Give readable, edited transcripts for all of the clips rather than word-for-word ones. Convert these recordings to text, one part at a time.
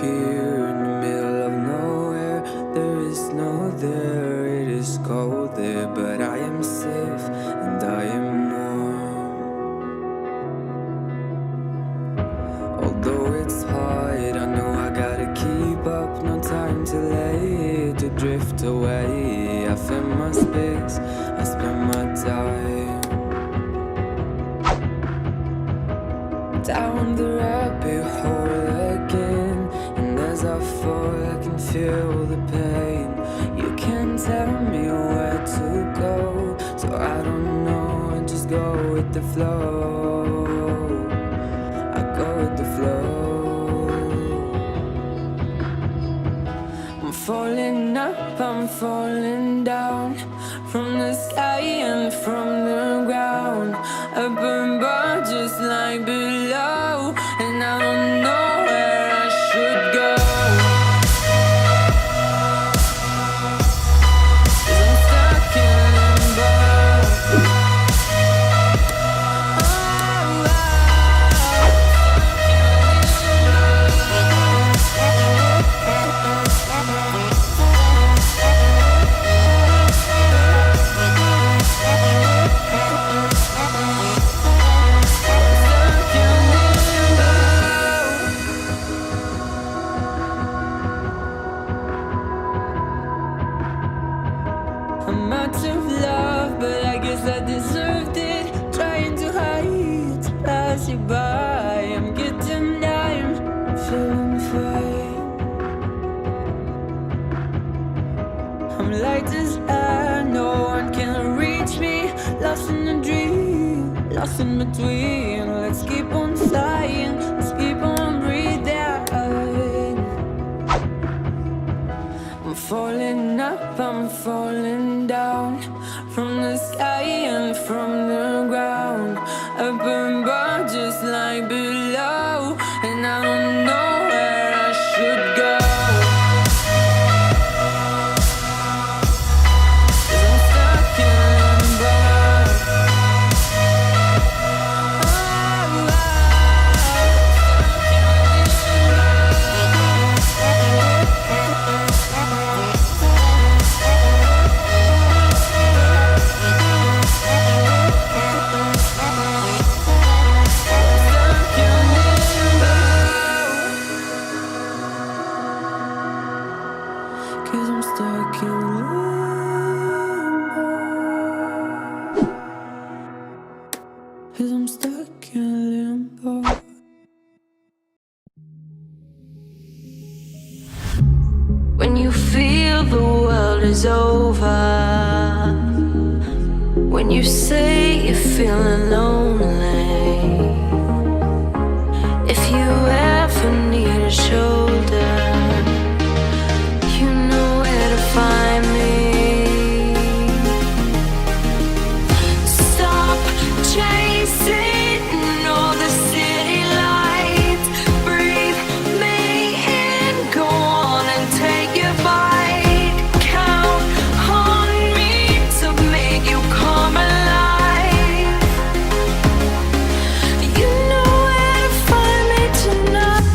here in the middle of nowhere. There is no there, it is cold there, but I am safe and I am warm. Although it's hard, I know I gotta keep up. No time to lay, to drift away. I find my space, I spend my time down the rabbit hole again. And as I fall, I can feel the pain. You can't tell me where to go, so I don't know, I just go with the flow. I go with the flow. I'm falling up, I'm falling down, from the sky and from the ground. Up above just like below, and I don't know where I should go. 'Cause I'm stuck in limbo. I'm out of love, but I guess I deserved it. Trying to hide, to pass you by. I'm getting down, feeling fine. I'm light as air, no one can reach me. Lost in a dream, lost in between. Let's keep on flying, let's keep on breathing. I'm falling up, I'm falling down, from the sky and from the ground. Up above just like below, and I don't know where I should go. 'Cause I'm stuck in limbo. Cause I'm stuck in limbo. Cause I'm stuck in limbo. When you feel the world is over, when you say you're feeling lonely, if you ever need a shoulder, you know where to find me. Stop chasing all the city lights. Breathe me in, go on and take your bite. Count on me to make you come alive. You know where to find me tonight.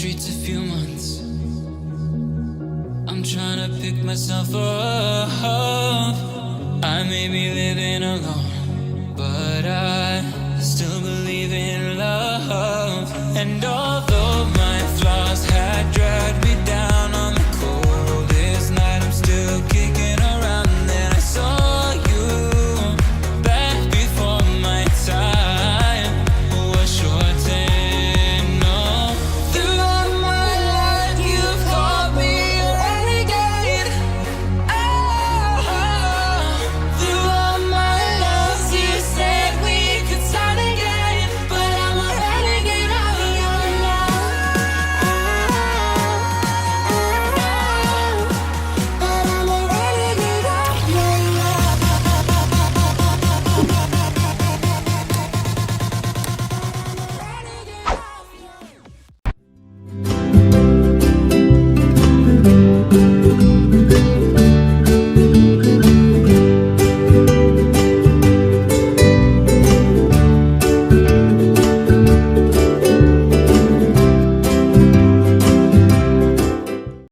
streets a few months. I'm trying to pick myself up. I may be living alone, but I still believe in love.